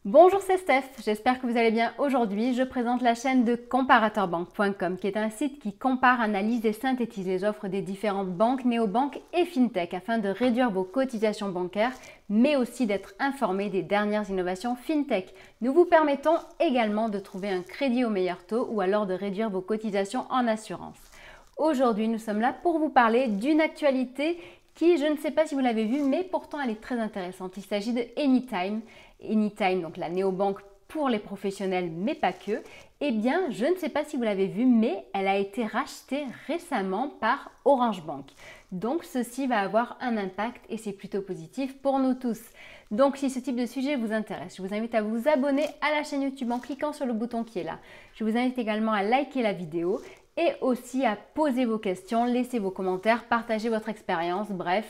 Bonjour, c'est Steph, j'espère que vous allez bien. Aujourd'hui, je présente la chaîne de comparateurbanque.com qui est un site qui compare, analyse et synthétise les offres des différentes banques, néobanques et fintech afin de réduire vos cotisations bancaires mais aussi d'être informé des dernières innovations fintech. Nous vous permettons également de trouver un crédit au meilleur taux ou alors de réduire vos cotisations en assurance. Aujourd'hui, nous sommes là pour vous parler d'une actualité qui, je ne sais pas si vous l'avez vue, mais pourtant elle est très intéressante. Il s'agit de Anytime. Anytime, donc la néobanque pour les professionnels, mais pas que. Eh bien, je ne sais pas si vous l'avez vu, mais elle a été rachetée récemment par Orange Bank. Donc, ceci va avoir un impact et c'est plutôt positif pour nous tous. Donc, si ce type de sujet vous intéresse, je vous invite à vous abonner à la chaîne YouTube en cliquant sur le bouton qui est là. Je vous invite également à liker la vidéo et aussi à poser vos questions, laisser vos commentaires, partager votre expérience, bref.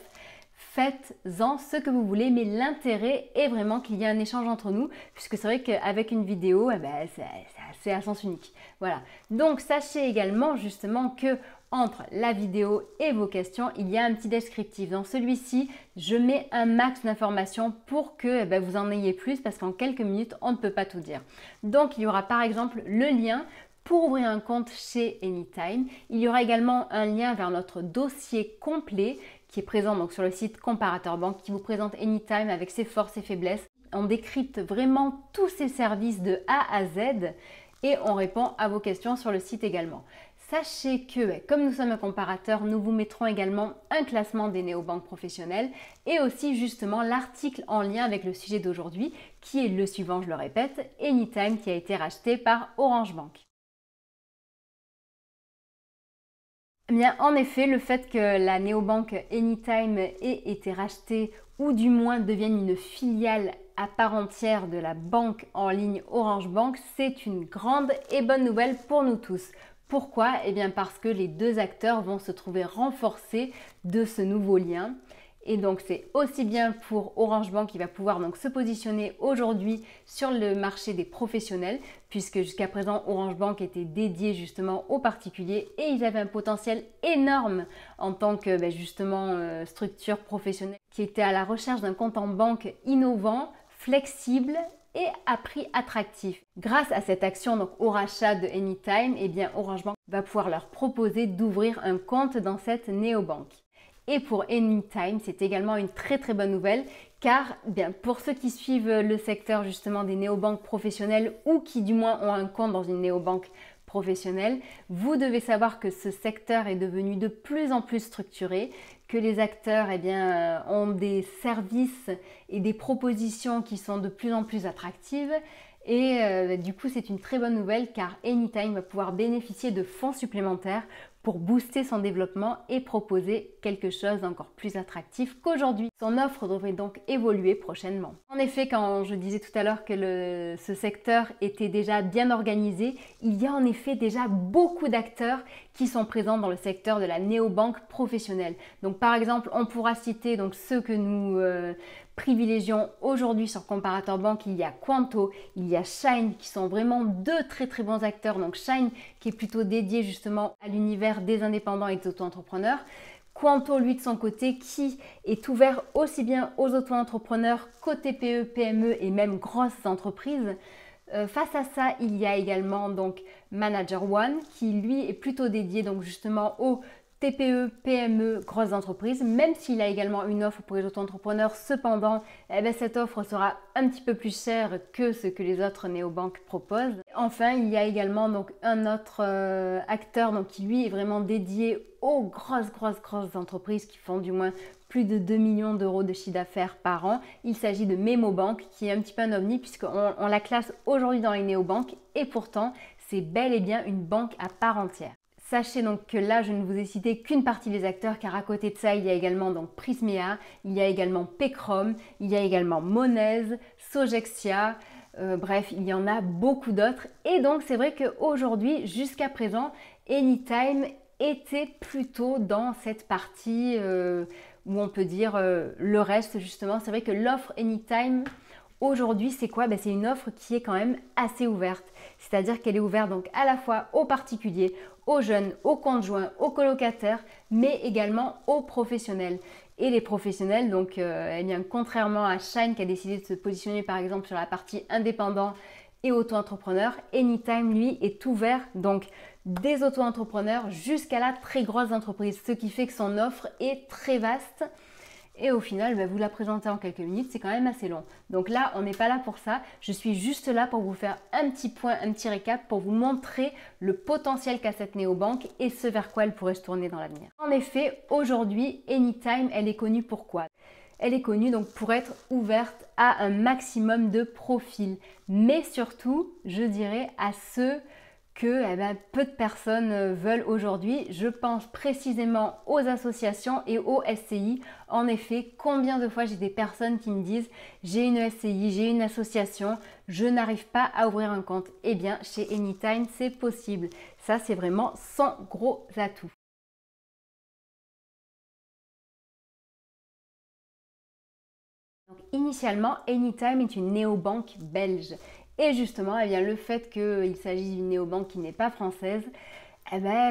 Faites-en ce que vous voulez, mais l'intérêt est vraiment qu'il y ait un échange entre nous, puisque c'est vrai qu'avec une vidéo, c'est assez à sens unique. Voilà. Donc, sachez également justement que entre la vidéo et vos questions, il y a un petit descriptif. Dans celui-ci, je mets un max d'informations pour que vous en ayez plus, parce qu'en quelques minutes, on ne peut pas tout dire. Donc, il y aura par exemple le lien pour ouvrir un compte chez Anytime. Il y aura également un lien vers notre dossier complet qui est présent donc sur le site Comparateur Banque qui vous présente Anytime avec ses forces et faiblesses. On décrypte vraiment tous ses services de A à Z et on répond à vos questions sur le site également. Sachez que, comme nous sommes un comparateur, nous vous mettrons également un classement des néobanques professionnelles et aussi justement l'article en lien avec le sujet d'aujourd'hui qui est le suivant, je le répète, Anytime qui a été racheté par Orange Bank. Eh bien, en effet, le fait que la néobanque Anytime ait été rachetée ou du moins devienne une filiale à part entière de la banque en ligne Orange Bank, c'est une grande et bonne nouvelle pour nous tous. Pourquoi? Eh bien parce que les deux acteurs vont se trouver renforcés de ce nouveau lien. Et donc c'est aussi bien pour Orange Bank qui va pouvoir donc se positionner aujourd'hui sur le marché des professionnels, puisque jusqu'à présent Orange Bank était dédié justement aux particuliers et ils avaient un potentiel énorme en tant que justement structure professionnelle qui était à la recherche d'un compte en banque innovant, flexible et à prix attractif. Grâce à cette action donc au rachat de Anytime, eh bien Orange Bank va pouvoir leur proposer d'ouvrir un compte dans cette néobanque. Et pour Anytime, c'est également une très bonne nouvelle car bien, pour ceux qui suivent le secteur justement des néobanques professionnelles ou qui du moins ont un compte dans une néobanque professionnelle, vous devez savoir que ce secteur est devenu de plus en plus structuré, que les acteurs ont des services et des propositions qui sont de plus en plus attractives. Et du coup, c'est une très bonne nouvelle car Anytime va pouvoir bénéficier de fonds supplémentaires pour booster son développement et proposer quelque chose d'encore plus attractif qu'aujourd'hui. Son offre devrait donc évoluer prochainement. En effet, quand je disais tout à l'heure que ce secteur était déjà bien organisé, il y a en effet déjà beaucoup d'acteurs qui sont présents dans le secteur de la néobanque professionnelle. Donc par exemple, on pourra citer donc ceux que nous privilégions aujourd'hui sur Comparateur Banque. Il y a Quanto, il y a Shine qui sont vraiment deux très bons acteurs. Donc Shine qui est plutôt dédié justement à l'univers des indépendants et des auto-entrepreneurs. Quanto, lui, de son côté, qui est ouvert aussi bien aux auto-entrepreneurs qu'aux TPE, PME et même grosses entreprises. Face à ça, il y a également donc Manager One qui, lui, est plutôt dédié donc justement aux TPE, PME, grosses entreprises, même s'il a également une offre pour les auto-entrepreneurs. Cependant, cette offre sera un petit peu plus chère que ce que les autres néobanques proposent. Enfin, il y a également donc un autre acteur donc, qui lui est vraiment dédié aux grosses entreprises qui font du moins plus de 2 millions d'euros de chiffre d'affaires par an. Il s'agit de Memobank qui est un petit peu un ovni puisqu'on la classe aujourd'hui dans les néobanques et pourtant c'est bel et bien une banque à part entière. Sachez donc que là, je ne vous ai cité qu'une partie des acteurs, car à côté de ça, il y a également donc Prismea, il y a également Paycrom, il y a également Monez, Sogexia, bref, il y en a beaucoup d'autres. Et donc, c'est vrai qu'aujourd'hui, jusqu'à présent, Anytime était plutôt dans cette partie où on peut dire le reste, justement. C'est vrai que l'offre Anytime, aujourd'hui, c'est quoi? C'est une offre qui est quand même assez ouverte. C'est-à-dire qu'elle est ouverte donc à la fois aux particuliers, aux jeunes, aux conjoints, aux colocataires, mais également aux professionnels. et les professionnels. Donc, eh bien, contrairement à Shine qui a décidé de se positionner par exemple sur la partie indépendant et auto-entrepreneur, Anytime, lui, est ouvert donc des auto-entrepreneurs jusqu'à la très grosse entreprise, ce qui fait que son offre est très vaste. Et au final, vous la présentez en quelques minutes, c'est quand même assez long. Donc là, on n'est pas là pour ça. Je suis juste là pour vous faire un petit point, un petit récap, pour vous montrer le potentiel qu'a cette néobanque et ce vers quoi elle pourrait se tourner dans l'avenir. En effet, aujourd'hui, Anytime, elle est connue pour quoi? Elle est connue donc pour être ouverte à un maximum de profils, mais surtout, je dirais, à ceux que peu de personnes veulent aujourd'hui. Je pense précisément aux associations et aux SCI. En effet, combien de fois j'ai des personnes qui me disent j'ai une SCI, j'ai une association, je n'arrive pas à ouvrir un compte. Eh bien, chez Anytime, c'est possible. Ça, c'est vraiment son gros atout. Donc, initialement, Anytime est une néobanque belge. Et justement, eh bien, le fait qu'il s'agisse d'une néobanque qui n'est pas française,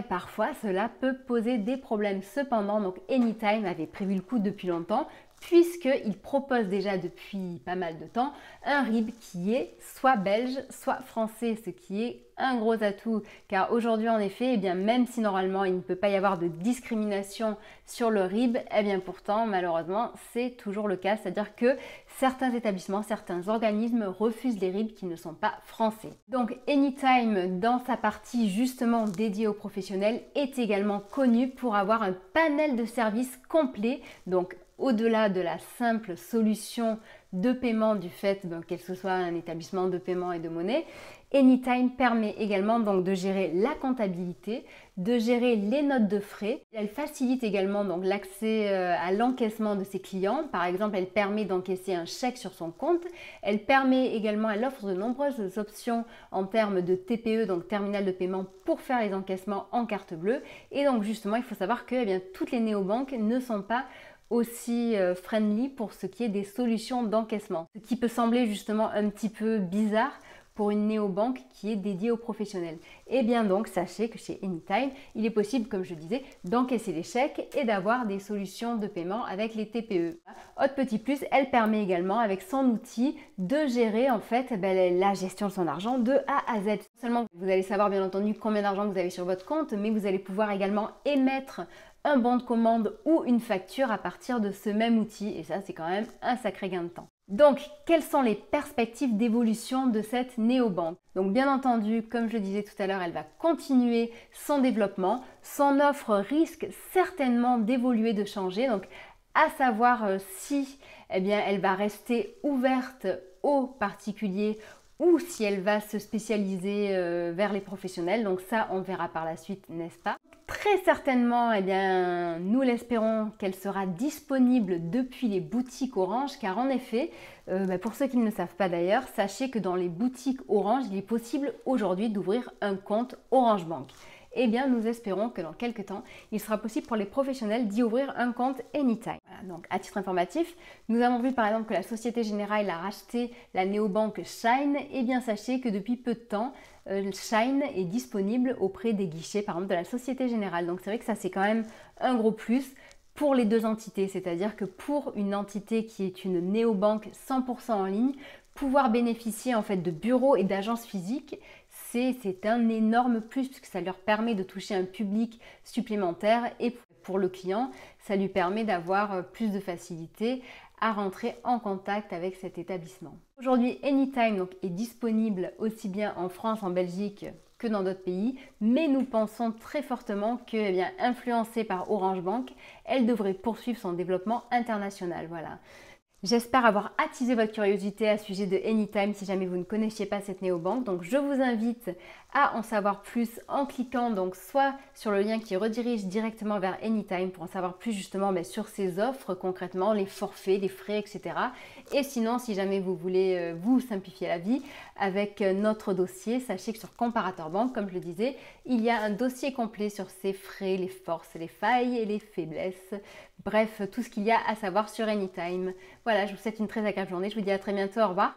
parfois cela peut poser des problèmes. Cependant, donc Anytime avait prévu le coup depuis longtemps, puisqu'il propose déjà depuis pas mal de temps un RIB qui est soit belge, soit français, ce qui est un gros atout, car aujourd'hui en effet, même si normalement il ne peut pas y avoir de discrimination sur le RIB, pourtant malheureusement c'est toujours le cas, c'est-à-dire que certains établissements, certains organismes refusent les RIB qui ne sont pas français. Donc Anytime, dans sa partie justement dédiée aux professionnels, est également connu pour avoir un panel de services complet, donc au-delà de la simple solution de paiement du fait qu'elle soit un établissement de paiement et de monnaie, Anytime permet également donc de gérer la comptabilité, de gérer les notes de frais. Elle facilite également donc l'accès à l'encaissement de ses clients. Par exemple, elle permet d'encaisser un chèque sur son compte. Elle permet également, elle offre de nombreuses options en termes de TPE, donc terminal de paiement, pour faire les encaissements en carte bleue. Et donc justement, il faut savoir que toutes les néobanques ne sont pas aussi friendly pour ce qui est des solutions d'encaissement. Ce qui peut sembler justement un petit peu bizarre pour une néobanque qui est dédiée aux professionnels. Et bien donc, sachez que chez Anytime, il est possible, comme je disais, d'encaisser les chèques et d'avoir des solutions de paiement avec les TPE. Autre petit plus, elle permet également, avec son outil, de gérer en fait la gestion de son argent de A à Z. Non seulement vous allez savoir bien entendu combien d'argent vous avez sur votre compte, mais vous allez pouvoir également émettre un bon de commande ou une facture à partir de ce même outil. Et ça, c'est quand même un sacré gain de temps. Donc, quelles sont les perspectives d'évolution de cette néobanque? Donc, bien entendu, comme je le disais tout à l'heure, elle va continuer son développement. Son offre risque certainement d'évoluer, de changer. Donc, à savoir si elle va rester ouverte aux particuliers ou si elle va se spécialiser vers les professionnels. Donc ça, on verra par la suite, n'est-ce pas? Très certainement, nous l'espérons qu'elle sera disponible depuis les boutiques Orange, car en effet, pour ceux qui ne le savent pas d'ailleurs, sachez que dans les boutiques Orange, il est possible aujourd'hui d'ouvrir un compte Orange Bank. Nous espérons que dans quelques temps, il sera possible pour les professionnels d'y ouvrir un compte Anytime. Voilà, donc à titre informatif, nous avons vu par exemple que la Société Générale a racheté la néobanque Shine. Sachez que depuis peu de temps, Shine est disponible auprès des guichets par exemple de la Société Générale. Donc c'est vrai que ça c'est quand même un gros plus pour les deux entités, c'est-à-dire que pour une entité qui est une néobanque 100% en ligne, pouvoir bénéficier en fait de bureaux et d'agences physiques, c'est un énorme plus puisque ça leur permet de toucher un public supplémentaire et pour le client, ça lui permet d'avoir plus de facilité à rentrer en contact avec cet établissement. Aujourd'hui, Anytime est disponible aussi bien en France, en Belgique que dans d'autres pays, mais nous pensons très fortement que, influencée par Orange Bank, elle devrait poursuivre son développement international. Voilà. J'espère avoir attisé votre curiosité à ce sujet de Anytime si jamais vous ne connaissiez pas cette néobanque. Donc je vous invite à en savoir plus en cliquant donc soit sur le lien qui redirige directement vers Anytime pour en savoir plus justement sur ses offres concrètement, les forfaits, les frais, etc. Et sinon, si jamais vous voulez vous simplifier la vie avec notre dossier, sachez que sur Comparateur Banque, comme je le disais, il y a un dossier complet sur ses frais, les forces, les failles et les faiblesses. Bref, tout ce qu'il y a à savoir sur Anytime. Voilà, je vous souhaite une très agréable journée. Je vous dis à très bientôt. Au revoir.